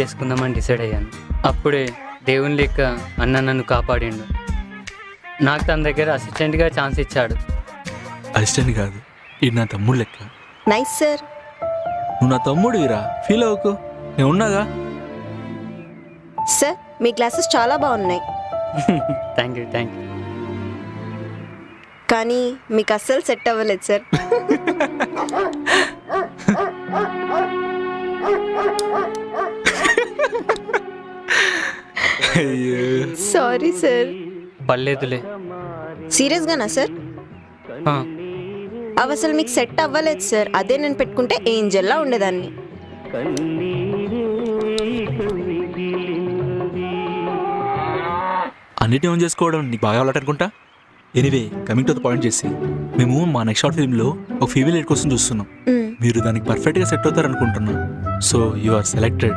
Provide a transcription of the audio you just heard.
చేసుకుందామని డిసైడ్ అయ్యాను. అప్పుడే దేవుని లెక్క అన్న నన్ను కాపాడిండు. నాకు తన దగ్గర అసిస్టెంట్గా ఛాన్స్ ఇచ్చాడు. అసిస్టెంట్ కాదు, ఇది నా తమ్ముడు లెక్క. Nice sir. నువ్వు నా తమ్ముడు ఇరా, ఫీల్ అవ్వకు, నేను ఉన్నాగా. సార్ మీ క్లాసెస్ చాలా బాగున్నాయి. Thank you. కానీ మీకు అస్సలు సెట్ అవ్వలేదు సార్. Sorry sir. పర్లేదులే. సీరియస్గానా సార్? అవి అసలు మీకు సెట్ అవ్వలేదు సార్. అదే నేను పెట్టుకుంటే ఏంజల్లా ఉండేదాన్ని. అన్నిటిని ఆన్ చేసుకోవడం నీకు బాగా అలవాటనుకుంటా. Anyway, coming to the point చేసి, మేము మా నెక్స్ట్ షార్ట్ ఫిల్మ్లో ఒక ఫీమేల్ లీడ్ కోసం చూస్తున్నాం. మీరు దానికి పర్ఫెక్ట్గా సెట్ అవుతారు అనుకుంటున్నాం. So you are selected.